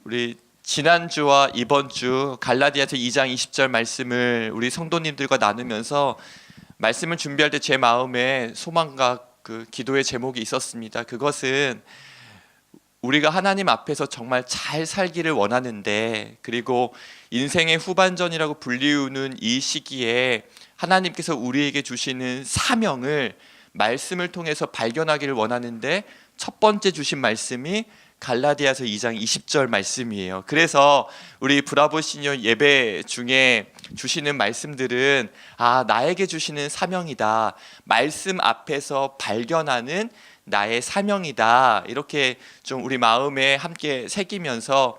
우리 지난주와 이번 주 갈라디아서 2장 20절 말씀을 우리 성도님들과 나누면서 말씀을 준비할 때 제 마음에 소망과 그 기도의 제목이 있었습니다. 그것은 우리가 하나님 앞에서 정말 잘 살기를 원하는데, 그리고 인생의 후반전이라고 불리우는 이 시기에 하나님께서 우리에게 주시는 사명을 말씀을 통해서 발견하기를 원하는데, 첫 번째 주신 말씀이 갈라디아서 2장 20절 말씀이에요. 그래서 우리 브라보 시니어 예배 중에 주시는 말씀들은 나에게 주시는 사명이다, 말씀 앞에서 발견하는 나의 사명이다, 이렇게 좀 우리 마음에 함께 새기면서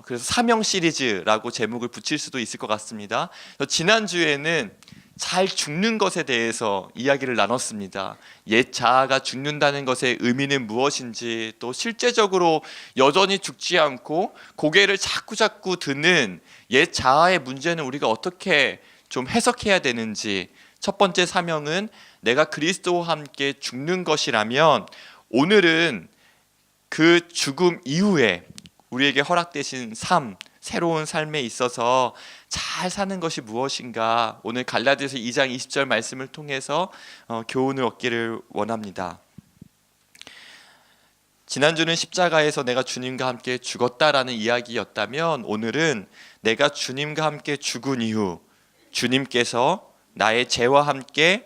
그래서 사명 시리즈라고 제목을 붙일 수도 있을 것 같습니다. 지난주에는 잘 죽는 것에 대해서 이야기를 나눴습니다. 옛 자아가 죽는다는 것의 의미는 무엇인지, 또 실제적으로 여전히 죽지 않고 고개를 자꾸 드는 옛 자아의 문제는 우리가 어떻게 좀 해석해야 되는지, 첫 번째 사명은 내가 그리스도와 함께 죽는 것이라면, 오늘은 그 죽음 이후에 우리에게 허락되신 삶, 새로운 삶에 있어서 잘 사는 것이 무엇인가, 오늘 갈라디아서 2장 20절 말씀을 통해서 교훈을 얻기를 원합니다. 지난주는 십자가에서 내가 주님과 함께 죽었다라는 이야기였다면, 오늘은 내가 주님과 함께 죽은 이후 주님께서 나의 죄와 함께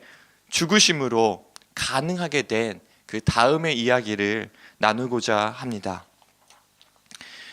죽으심으로 가능하게 된 그 다음의 이야기를 나누고자 합니다.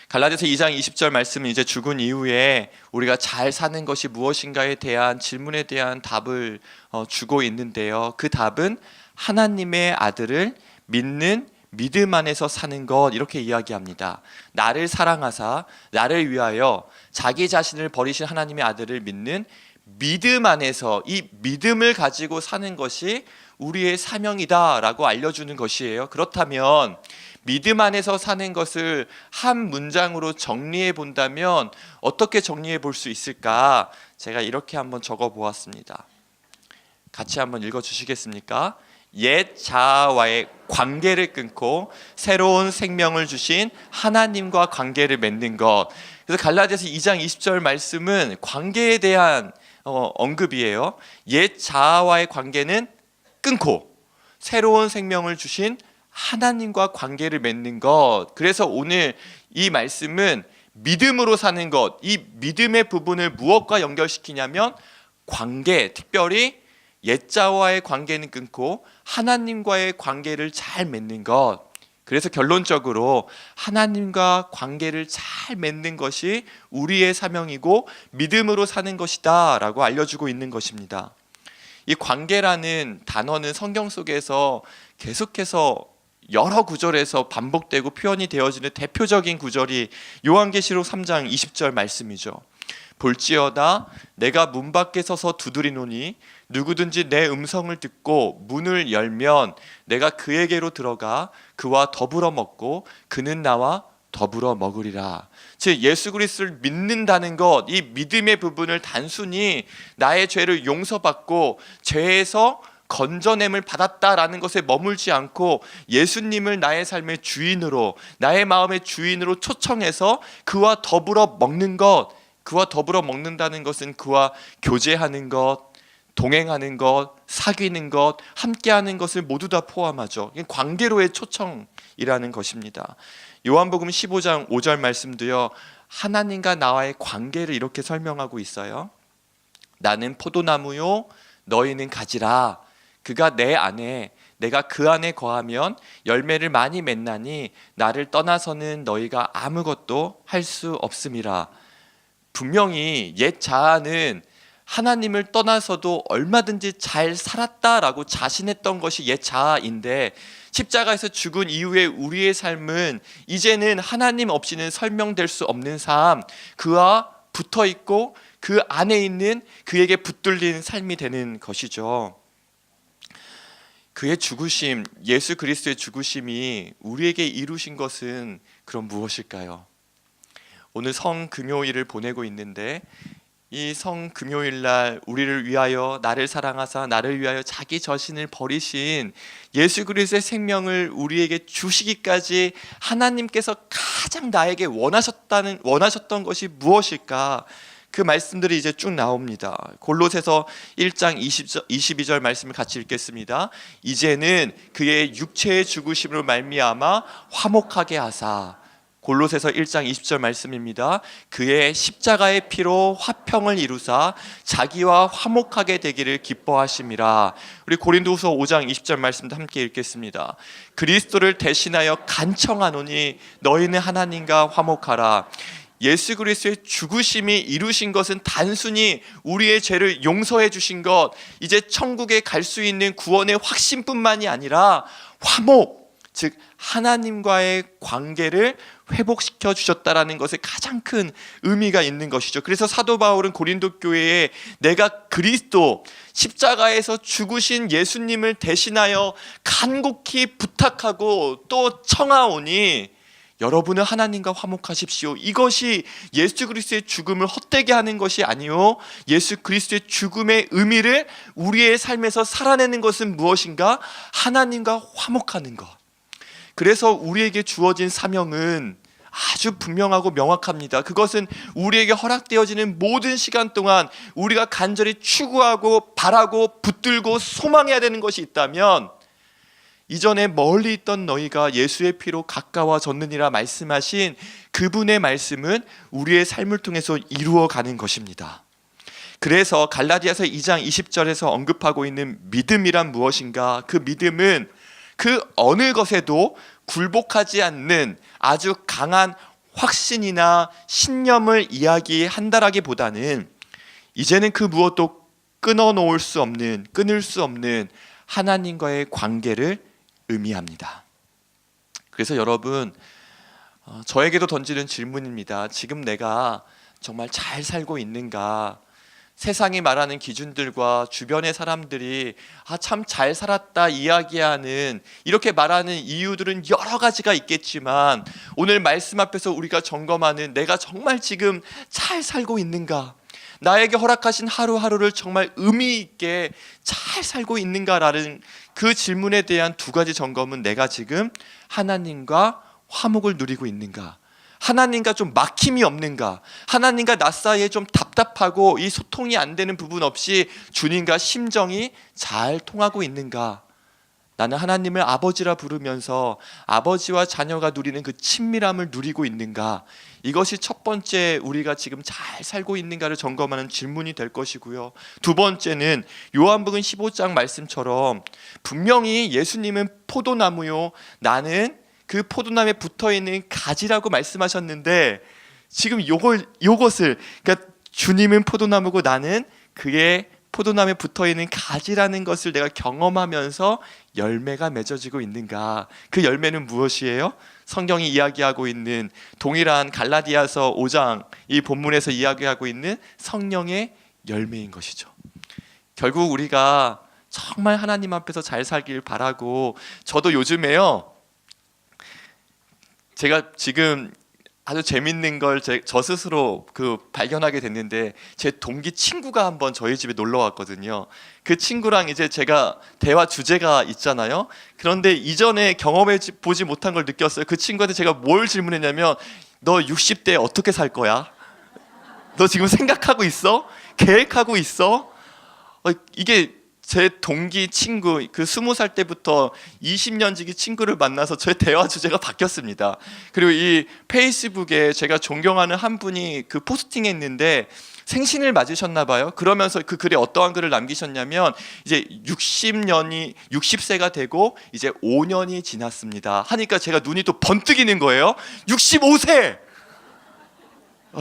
갈라디아서 2장 20절 말씀은 이제 죽은 이후에 우리가 잘 사는 것이 무엇인가에 대한 질문에 대한 답을 주고 있는데요. 그 답은 하나님의 아들을 믿는 믿음 안에서 사는 것, 이렇게 이야기합니다. 나를 사랑하사 나를 위하여 자기 자신을 버리신 하나님의 아들을 믿는 믿음 안에서, 이 믿음을 가지고 사는 것이 우리의 사명이다라고 알려주는 것이에요. 그렇다면 믿음 안에서 사는 것을 한 문장으로 정리해 본다면 어떻게 정리해 볼 수 있을까? 제가 이렇게 한번 적어 보았습니다. 같이 한번 읽어 주시겠습니까? 옛 자아와의 관계를 끊고 새로운 생명을 주신 하나님과 관계를 맺는 것. 그래서 갈라디아서 2장 20절 말씀은 관계에 대한 언급이에요. 옛 자아와의 관계는 끊고 새로운 생명을 주신 하나님과 관계를 맺는 것. 그래서 오늘 이 말씀은 믿음으로 사는 것, 이 믿음의 부분을 무엇과 연결시키냐면 관계, 특별히 옛자와의 관계는 끊고 하나님과의 관계를 잘 맺는 것. 그래서 결론적으로 하나님과 관계를 잘 맺는 것이 우리의 사명이고 믿음으로 사는 것이다 라고 알려주고 있는 것입니다. 이 관계라는 단어는 성경 속에서 계속해서 여러 구절에서 반복되고 표현이 되어지는 대표적인 구절이 요한계시록 3장 20절 말씀이죠. 볼지어다 내가 문 밖에 서서 두드리노니 누구든지 내 음성을 듣고 문을 열면 내가 그에게로 들어가 그와 더불어 먹고 그는 나와 더불어 먹으리라. 즉 예수 그리스도를 믿는다는 것, 이 믿음의 부분을 단순히 나의 죄를 용서받고 죄에서 건져냄을 받았다라는 것에 머물지 않고 예수님을 나의 삶의 주인으로, 나의 마음의 주인으로 초청해서 그와 더불어 먹는 것, 그와 더불어 먹는다는 것은 그와 교제하는 것, 동행하는 것, 사귀는 것, 함께하는 것을 모두 다 포함하죠. 관계로의 초청이라는 것입니다. 요한복음 15장 5절 말씀도요, 하나님과 나와의 관계를 이렇게 설명하고 있어요. 나는 포도나무요 너희는 가지라. 그가 내 안에 내가 그 안에 거하면 열매를 많이 맺나니 나를 떠나서는 너희가 아무것도 할 수 없음이라. 분명히 옛 자아는 하나님을 떠나서도 얼마든지 잘 살았다라고 자신했던 것이 옛 자아인데, 십자가에서 죽은 이후에 우리의 삶은 이제는 하나님 없이는 설명될 수 없는 삶, 그와 붙어있고 그 안에 있는 그에게 붙들린 삶이 되는 것이죠. 그의 죽으심, 예수 그리스도의 죽으심이 우리에게 이루신 것은 그럼 무엇일까요? 오늘 성금요일을 보내고 있는데 이 성금요일 날 우리를 위하여 나를 사랑하사 나를 위하여 자기 자신을 버리신 예수 그리스도의 생명을 우리에게 주시기까지 하나님께서 가장 나에게 원하셨던 것이 무엇일까? 그 말씀들이 이제 쭉 나옵니다. 골로새서 1장 22절 말씀을 같이 읽겠습니다. 이제는 그의 육체의 죽으심으로 말미암아 화목하게 하사, 골로새서 1장 20절 말씀입니다. 그의 십자가의 피로 화평을 이루사 자기와 화목하게 되기를 기뻐하심이라. 우리 고린도후서 5장 20절 말씀도 함께 읽겠습니다. 그리스도를 대신하여 간청하노니 너희는 하나님과 화목하라. 예수 그리스도의 죽으심이 이루신 것은 단순히 우리의 죄를 용서해 주신 것, 이제 천국에 갈 수 있는 구원의 확신뿐만이 아니라 화목, 즉 하나님과의 관계를 회복시켜 주셨다라는 것에 가장 큰 의미가 있는 것이죠. 그래서 사도 바울은 고린도 교회에 내가 그리스도 십자가에서 죽으신 예수님을 대신하여 간곡히 부탁하고 또 청하오니 여러분은 하나님과 화목하십시오. 이것이 예수 그리스도의 죽음을 헛되게 하는 것이 아니요, 예수 그리스도의 죽음의 의미를 우리의 삶에서 살아내는 것은 무엇인가? 하나님과 화목하는 것. 그래서 우리에게 주어진 사명은 아주 분명하고 명확합니다. 그것은 우리에게 허락되어지는 모든 시간 동안 우리가 간절히 추구하고 바라고 붙들고 소망해야 되는 것이 있다면, 이전에 멀리 있던 너희가 예수의 피로 가까워졌느니라 말씀하신 그분의 말씀은 우리의 삶을 통해서 이루어가는 것입니다. 그래서 갈라디아서 2장 20절에서 언급하고 있는 믿음이란 무엇인가? 그 믿음은 그 어느 것에도 굴복하지 않는 아주 강한 확신이나 신념을 이야기한다라기보다는 이제는 그 무엇도 끊을 수 없는 하나님과의 관계를 의미합니다. 그래서 여러분, 저에게도 던지는 질문입니다. 지금 내가 정말 잘 살고 있는가? 세상이 말하는 기준들과 주변의 사람들이 참 잘 살았다 이야기하는, 이렇게 말하는 이유들은 여러 가지가 있겠지만, 오늘 말씀 앞에서 우리가 점검하는 내가 정말 지금 잘 살고 있는가? 나에게 허락하신 하루하루를 정말 의미 있게 잘 살고 있는가라는 그 질문에 대한 두 가지 점검은, 내가 지금 하나님과 화목을 누리고 있는가? 하나님과 좀 막힘이 없는가? 하나님과 나 사이에 좀 답답하고 이 소통이 안 되는 부분 없이 주님과 심정이 잘 통하고 있는가? 나는 하나님을 아버지라 부르면서 아버지와 자녀가 누리는 그 친밀함을 누리고 있는가? 이것이 첫 번째, 우리가 지금 잘 살고 있는가를 점검하는 질문이 될 것이고요. 두 번째는 요한복음 15장 말씀처럼 분명히 예수님은 포도나무요, 나는 그 포도나무에 붙어있는 가지라고 말씀하셨는데, 지금 요것을, 그러니까 주님은 포도나무고 나는 그의 포도나무에 붙어있는 가지라는 것을 내가 경험하면서 열매가 맺어지고 있는가? 그 열매는 무엇이에요? 성경이 이야기하고 있는 동일한 갈라디아서 5장 이 본문에서 이야기하고 있는 성령의 열매인 것이죠. 결국 우리가 정말 하나님 앞에서 잘 살길 바라고, 저도 요즘에요, 제가 지금 아주 재밌는 걸 저 스스로 발견하게 됐는데, 제 동기 친구가 한번 저희 집에 놀러 왔거든요. 그 친구랑 이제 제가 대화 주제가 있잖아요. 그런데 이전에 경험해 보지 못한 걸 느꼈어요. 그 친구한테 제가 뭘 질문했냐면, 너 60대에 어떻게 살 거야? 너 지금 생각하고 있어? 계획하고 있어? 이게 제 동기 친구, 그 20살 때부터 20년 지기 친구를 만나서 제 대화 주제가 바뀌었습니다. 그리고 이 페이스북에 제가 존경하는 한 분이 그 포스팅했는데 생신을 맞으셨나 봐요. 그러면서 그 글에 어떠한 글을 남기셨냐면, 이제 60세가 되고 이제 5년이 지났습니다 하니까 제가 눈이 또 번뜩이는 거예요. 65세!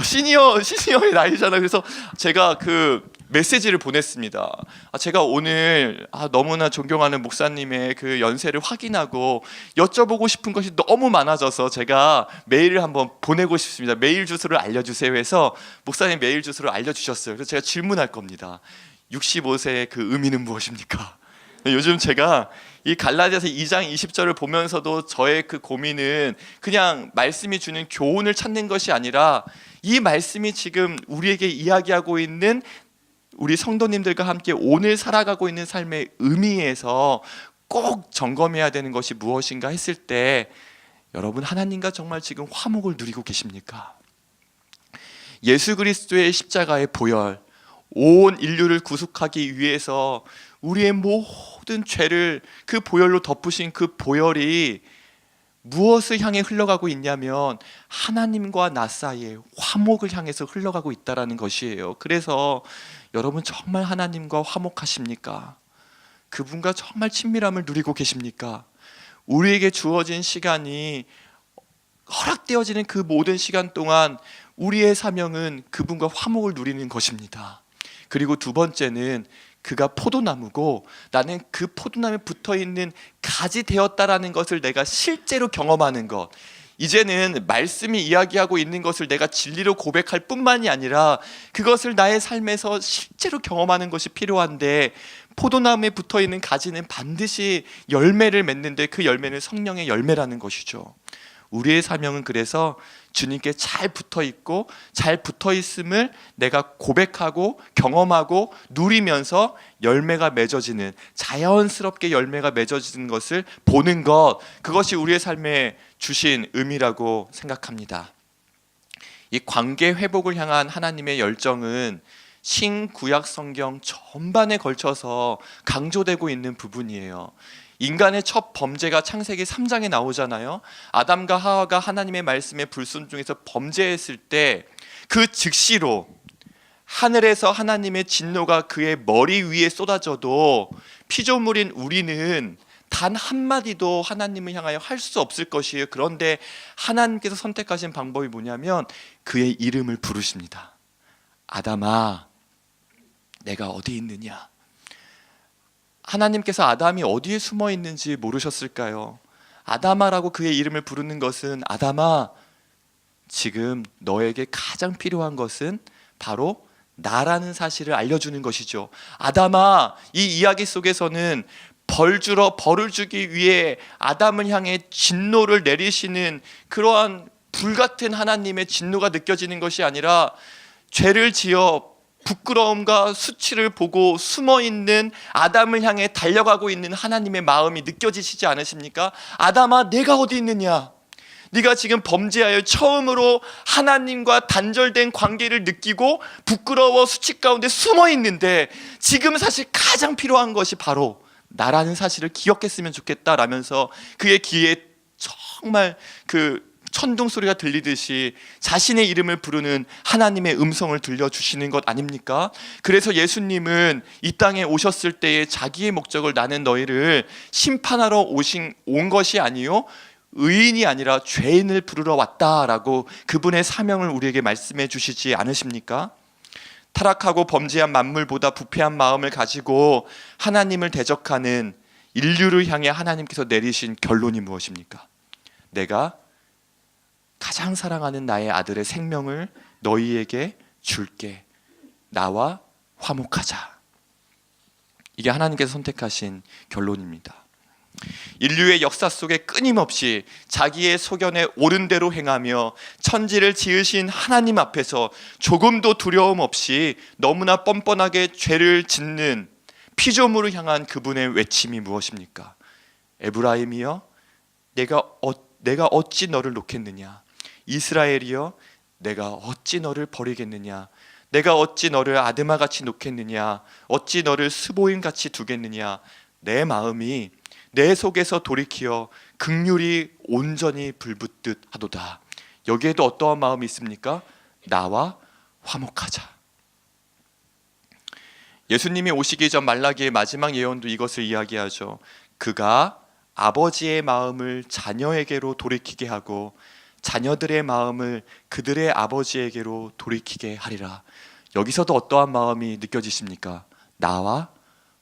시니어의 나이잖아요. 그래서 제가 그 메시지를 보냈습니다. 제가 오늘 너무나 존경하는 목사님의 그 연세를 확인하고 여쭤보고 싶은 것이 너무 많아져서 제가 메일을 한번 보내고 싶습니다. 메일 주소를 알려주세요 해서 목사님 메일 주소를 알려주셨어요. 그래서 제가 질문할 겁니다. 65세의 그 의미는 무엇입니까? 요즘 제가 이 갈라디아서 2장 20절을 보면서도 저의 그 고민은 그냥 말씀이 주는 교훈을 찾는 것이 아니라 이 말씀이 지금 우리에게 이야기하고 있는 우리 성도님들과 함께 오늘 살아가고 있는 삶의 의미에서 꼭 점검해야 되는 것이 무엇인가 했을 때, 여러분 하나님과 정말 지금 화목을 누리고 계십니까? 예수 그리스도의 십자가의 보혈, 온 인류를 구속하기 위해서 우리의 모든 죄를 그 보혈로 덮으신 그 보혈이 무엇을 향해 흘러가고 있냐면 하나님과 나 사이에 화목을 향해서 흘러가고 있다는 것이에요. 그래서 여러분 정말 하나님과 화목하십니까? 그분과 정말 친밀함을 누리고 계십니까? 우리에게 주어진 시간이 허락되어지는 그 모든 시간 동안 우리의 사명은 그분과 화목을 누리는 것입니다. 그리고 두 번째는 그가 포도나무고 나는 그 포도나무에 붙어있는 가지 되었다라는 것을 내가 실제로 경험하는 것. 이제는 말씀이 이야기하고 있는 것을 내가 진리로 고백할 뿐만이 아니라 그것을 나의 삶에서 실제로 경험하는 것이 필요한데, 포도나무에 붙어있는 가지는 반드시 열매를 맺는데 그 열매는 성령의 열매라는 것이죠. 우리의 사명은 그래서 주님께 잘 붙어있고 잘 붙어있음을 내가 고백하고 경험하고 누리면서 열매가 맺어지는, 자연스럽게 열매가 맺어지는 것을 보는 것, 그것이 우리의 삶에 주신 의미라고 생각합니다. 이 관계 회복을 향한 하나님의 열정은 신구약 성경 전반에 걸쳐서 강조되고 있는 부분이에요. 인간의 첫 범죄가 창세기 3장에 나오잖아요. 아담과 하와가 하나님의 말씀에 불순종해서 범죄했을 때 그 즉시로 하늘에서 하나님의 진노가 그의 머리 위에 쏟아져도 피조물인 우리는 단 한마디도 하나님을 향하여 할 수 없을 것이에요. 그런데 하나님께서 선택하신 방법이 뭐냐면 그의 이름을 부르십니다. 아담아, 내가 어디 있느냐? 하나님께서 아담이 어디에 숨어 있는지 모르셨을까요? 아담아라고 그의 이름을 부르는 것은, 아담아, 지금 너에게 가장 필요한 것은 바로 나라는 사실을 알려주는 것이죠. 아담아, 이 이야기 속에서는 벌을 주기 위해 아담을 향해 진노를 내리시는 그러한 불같은 하나님의 진노가 느껴지는 것이 아니라 죄를 지어 부끄러움과 수치를 보고 숨어있는 아담을 향해 달려가고 있는 하나님의 마음이 느껴지시지 않으십니까? 아담아, 내가 어디 있느냐? 네가 지금 범죄하여 처음으로 하나님과 단절된 관계를 느끼고 부끄러워 수치 가운데 숨어있는데 지금 사실 가장 필요한 것이 바로 나라는 사실을 기억했으면 좋겠다라면서 그의 귀에 정말 그 천둥 소리가 들리듯이 자신의 이름을 부르는 하나님의 음성을 들려주시는 것 아닙니까? 그래서 예수님은 이 땅에 오셨을 때에 자기의 목적을, 나는 너희를 심판하러 온 것이 아니요 의인이 아니라 죄인을 부르러 왔다라고 그분의 사명을 우리에게 말씀해 주시지 않으십니까? 타락하고 범죄한 만물보다 부패한 마음을 가지고 하나님을 대적하는 인류를 향해 하나님께서 내리신 결론이 무엇입니까? 내가 가장 사랑하는 나의 아들의 생명을 너희에게 줄게. 나와 화목하자. 이게 하나님께서 선택하신 결론입니다. 인류의 역사 속에 끊임없이 자기의 소견에 옳은 대로 행하며 천지를 지으신 하나님 앞에서 조금도 두려움 없이 너무나 뻔뻔하게 죄를 짓는 피조물을 향한 그분의 외침이 무엇입니까? 에브라임이여, 내가 어찌 너를 놓겠느냐? 이스라엘이여, 내가 어찌 너를 버리겠느냐? 내가 어찌 너를 아드마같이 놓겠느냐? 어찌 너를 스보임같이 두겠느냐? 내 마음이 내 속에서 돌이키어 긍휼이 온전히 불붙듯 하도다. 여기에도 어떠한 마음이 있습니까? 나와 화목하자. 예수님이 오시기 전 말라기의 마지막 예언도 이것을 이야기하죠. 그가 아버지의 마음을 자녀에게로 돌이키게 하고 자녀들의 마음을 그들의 아버지에게로 돌이키게 하리라. 여기서도 어떠한 마음이 느껴지십니까? 나와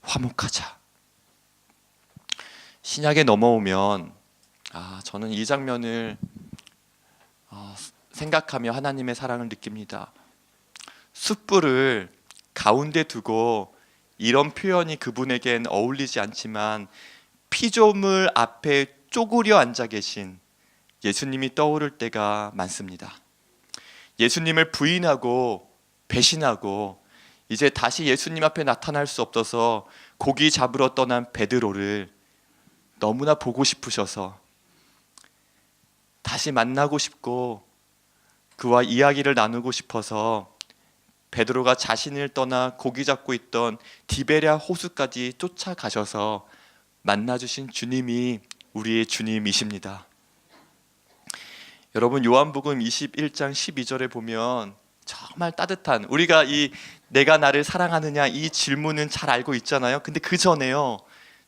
화목하자. 신약에 넘어오면 저는 이 장면을 생각하며 하나님의 사랑을 느낍니다. 숯불을 가운데 두고, 이런 표현이 그분에겐 어울리지 않지만 피조물 앞에 쪼그려 앉아 계신 예수님이 떠오를 때가 많습니다. 예수님을 부인하고 배신하고 이제 다시 예수님 앞에 나타날 수 없어서 고기 잡으러 떠난 베드로를 너무나 보고 싶으셔서 다시 만나고 싶고 그와 이야기를 나누고 싶어서 베드로가 자신을 떠나 고기 잡고 있던 디베랴 호수까지 쫓아가셔서 만나주신 주님이 우리의 주님이십니다. 여러분, 요한복음 21장 12절에 보면 정말 따뜻한, 우리가 이 내가 나를 사랑하느냐 이 질문은 잘 알고 있잖아요. 근데 그 전에요,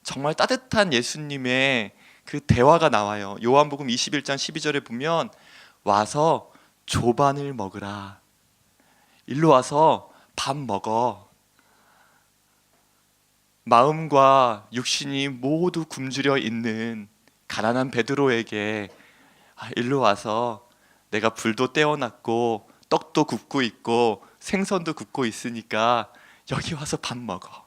정말 따뜻한 예수님의 그 대화가 나와요. 요한복음 21장 12절에 보면 와서 조반을 먹으라. 일로 와서 밥 먹어. 마음과 육신이 모두 굶주려 있는 가난한 베드로에게 일로 와서 내가 불도 떼어놨고 떡도 굽고 있고 생선도 굽고 있으니까 여기 와서 밥 먹어.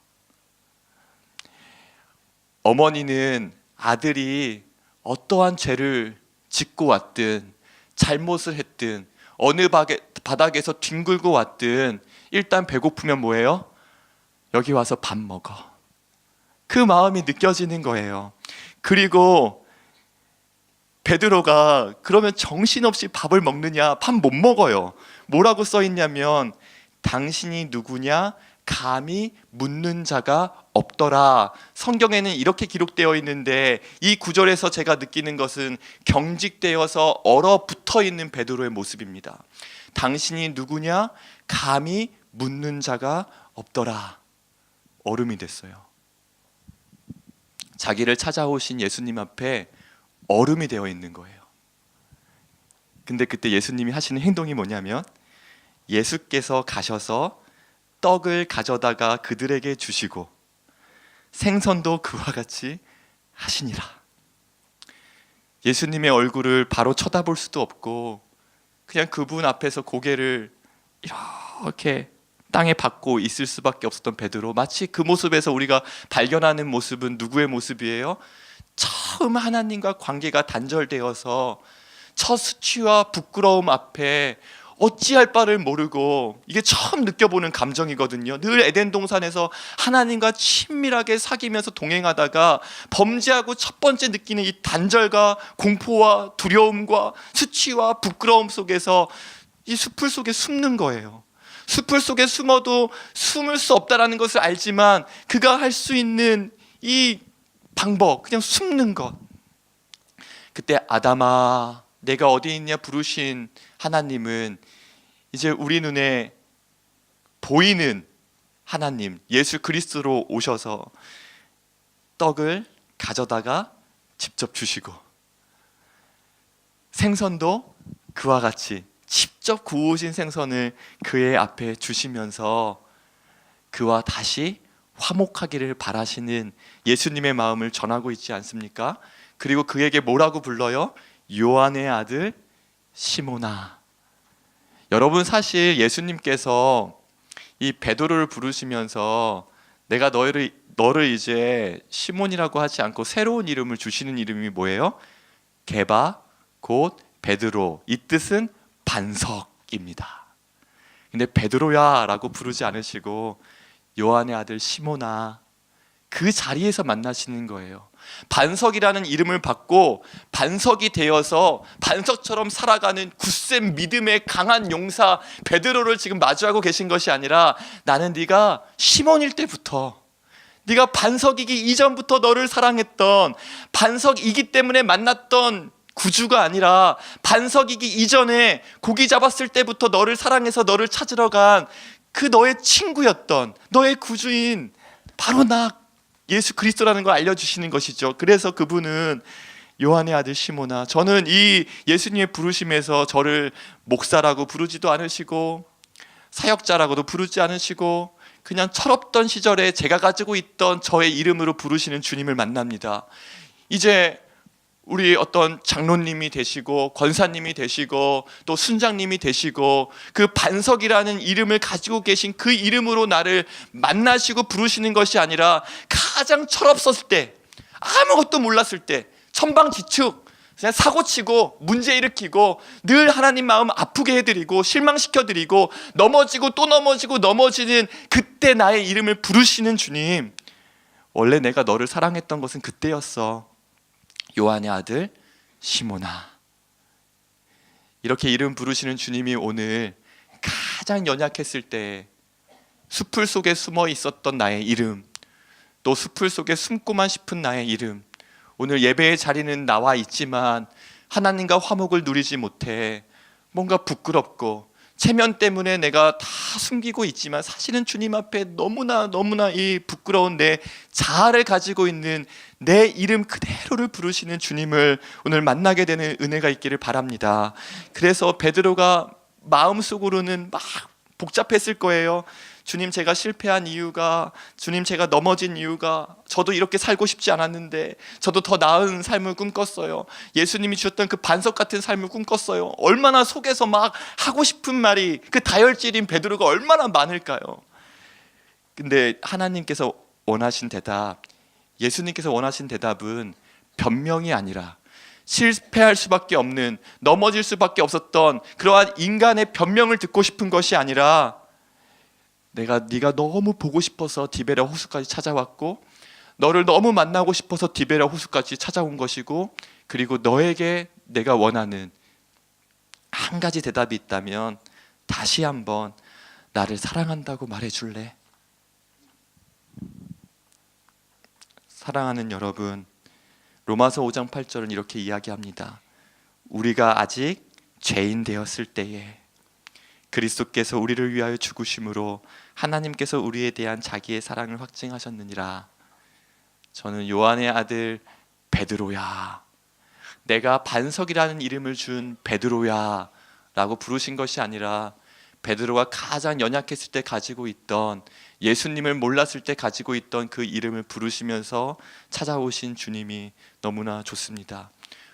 어머니는 아들이 어떠한 죄를 짓고 왔든 잘못을 했든 어느 바닥에서 뒹굴고 왔든 일단 배고프면 뭐예요? 여기 와서 밥 먹어. 그 마음이 느껴지는 거예요. 그리고 베드로가 그러면 정신없이 밥을 먹느냐? 밥 못 먹어요. 뭐라고 써 있냐면 당신이 누구냐? 감히 묻는 자가 없더라. 성경에는 이렇게 기록되어 있는데 이 구절에서 제가 느끼는 것은 경직되어서 얼어붙어 있는 베드로의 모습입니다. 당신이 누구냐? 감히 묻는 자가 없더라. 얼음이 됐어요. 자기를 찾아오신 예수님 앞에 얼음이 되어 있는 거예요. 근데 그때 예수님이 하시는 행동이 뭐냐면 예수께서 가셔서 떡을 가져다가 그들에게 주시고 생선도 그와 같이 하시니라. 예수님의 얼굴을 바로 쳐다볼 수도 없고 그냥 그분 앞에서 고개를 이렇게 땅에 박고 있을 수밖에 없었던 베드로, 마치 그 모습에서 우리가 발견하는 모습은 누구의 모습이에요? 처음 하나님과 관계가 단절되어서 첫 수치와 부끄러움 앞에 어찌할 바를 모르고, 이게 처음 느껴보는 감정이거든요. 늘 에덴 동산에서 하나님과 친밀하게 사귀면서 동행하다가 범죄하고 첫 번째 느끼는 이 단절과 공포와 두려움과 수치와 부끄러움 속에서 이 숲을 속에 숨는 거예요. 숲을 속에 숨어도 숨을 수 없다라는 것을 알지만 그가 할 수 있는 이 방법, 그냥 숨는 것. 그때 아담아 내가 어디 있냐 부르신 하나님은 이제 우리 눈에 보이는 하나님 예수 그리스도로 오셔서 떡을 가져다가 직접 주시고 생선도 그와 같이 직접 구우신 생선을 그의 앞에 주시면서 그와 다시 화목하기를 바라시는 예수님의 마음을 전하고 있지 않습니까? 그리고 그에게 뭐라고 불러요? 요한의 아들 시몬아. 여러분, 사실 예수님께서 이 베드로를 부르시면서 내가 너를 이제 시몬이라고 하지 않고 새로운 이름을 주시는 이름이 뭐예요? 게바 곧 베드로. 이 뜻은 반석입니다. 근데 베드로야 라고 부르지 않으시고 요한의 아들 시몬아, 그 자리에서 만나시는 거예요. 반석이라는 이름을 받고 반석이 되어서 반석처럼 살아가는 굳센 믿음의 강한 용사 베드로를 지금 마주하고 계신 것이 아니라 나는 네가 시몬일 때부터, 네가 반석이기 이전부터 너를 사랑했던, 반석이기 때문에 만났던 구주가 아니라 반석이기 이전에 고기 잡았을 때부터 너를 사랑해서 너를 찾으러 간 그 너의 친구였던 너의 구주인 바로 나 예수 그리스도라는 걸 알려주시는 것이죠. 그래서 그분은 요한의 아들 시몬아, 저는 이 예수님의 부르심에서 저를 목사라고 부르지도 않으시고 사역자라고도 부르지 않으시고 그냥 철없던 시절에 제가 가지고 있던 저의 이름으로 부르시는 주님을 만납니다. 이제 우리 어떤 장로님이 되시고 권사님이 되시고 또 순장님이 되시고 그 반석이라는 이름을 가지고 계신 그 이름으로 나를 만나시고 부르시는 것이 아니라 가장 철없었을 때, 아무것도 몰랐을 때 천방지축 그냥 사고치고 문제 일으키고 늘 하나님 마음 아프게 해드리고 실망시켜드리고 넘어지고 또 넘어지고 넘어지는 그때 나의 이름을 부르시는 주님, 원래 내가 너를 사랑했던 것은 그때였어. 요한의 아들 시몬아. 이렇게 이름 부르시는 주님이 오늘 가장 연약했을 때 숲풀 속에 숨어 있었던 나의 이름, 또 숲풀 속에 숨고만 싶은 나의 이름, 오늘 예배의 자리는 나와 있지만 하나님과 화목을 누리지 못해 뭔가 부끄럽고 체면 때문에 내가 다 숨기고 있지만 사실은 주님 앞에 너무나 이 부끄러운 내 자아를 가지고 있는 내 이름 그대로를 부르시는 주님을 오늘 만나게 되는 은혜가 있기를 바랍니다. 그래서 베드로가 마음속으로는 막 복잡했을 거예요. 주님, 제가 실패한 이유가, 주님, 제가 넘어진 이유가, 저도 이렇게 살고 싶지 않았는데 저도 더 나은 삶을 꿈꿨어요. 예수님이 주셨던 그 반석 같은 삶을 꿈꿨어요. 얼마나 속에서 막 하고 싶은 말이, 그 다혈질인 베드로가 얼마나 많을까요? 근데 하나님께서 원하신 대답, 예수님께서 원하신 대답은 변명이 아니라 실패할 수밖에 없는, 넘어질 수밖에 없었던 그러한 인간의 변명을 듣고 싶은 것이 아니라, 네가 너무 보고 싶어서 디베랴 호수까지 찾아왔고, 너를 너무 만나고 싶어서 디베랴 호수까지 찾아온 것이고, 그리고 너에게 내가 원하는 한 가지 대답이 있다면 다시 한번 나를 사랑한다고 말해줄래? 사랑하는 여러분, 로마서 5장 8절은 이렇게 이야기합니다. 우리가 아직 죄인 되었을 때에 그리스도께서 우리를 위하여 죽으심으로 하나님께서 우리에 대한 자기의 사랑을 확증하셨느니라. 저는 요한의 아들 베드로야, 내가 반석이라는 이름을 준 베드로야 라고 부르신 것이 아니라 베드로가 가장 연약했을 때 가지고 있던, 예수님을 몰랐을 때 가지고 있던 그 이름을 부르시면서 찾아오신 주님이 너무나 좋습니다.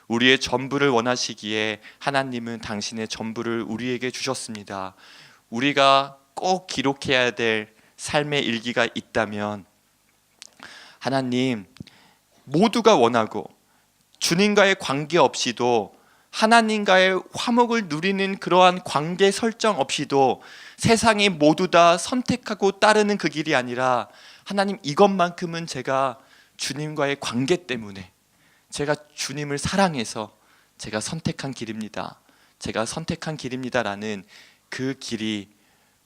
우리의 전부를 원하시기에 하나님은 당신의 전부를 우리에게 주셨습니다. 우리가 꼭 기록해야 될 삶의 일기가 있다면, 하나님, 모두가 원하고 주님과의 관계 없이도, 하나님과의 화목을 누리는 그러한 관계 설정 없이도 세상이 모두 다 선택하고 따르는 그 길이 아니라, 하나님, 이것만큼은 제가 주님과의 관계 때문에, 제가 주님을 사랑해서 제가 선택한 길입니다. 제가 선택한 길입니다라는 그 길이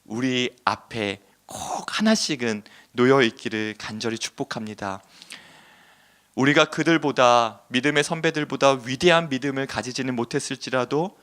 우리 앞에 꼭 하나씩은 놓여 있기를 간절히 축복합니다. 우리가 그들보다, 믿음의 선배들보다 위대한 믿음을 가지지는 못했을지라도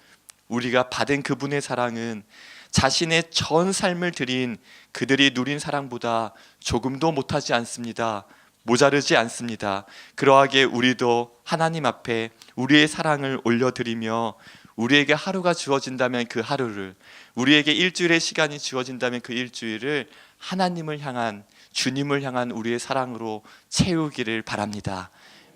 우리가 받은 그분의 사랑은 자신의 전 삶을 드린 그들이 누린 사랑보다 조금도 못하지 않습니다. 모자르지 않습니다. 그러하게 우리도 하나님 앞에 우리의 사랑을 올려드리며, 우리에게 하루가 주어진다면 그 하루를, 우리에게 일주일의 시간이 주어진다면 그 일주일을 하나님을 향한, 주님을 향한 우리의 사랑으로 채우기를 바랍니다.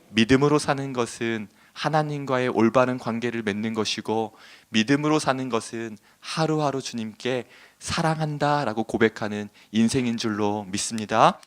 믿음으로 사는 것은 하나님과의 올바른 관계를 맺는 것이고, 믿음으로 사는 것은 하루하루 주님께 사랑한다 라고 고백하는 인생인 줄로 믿습니다.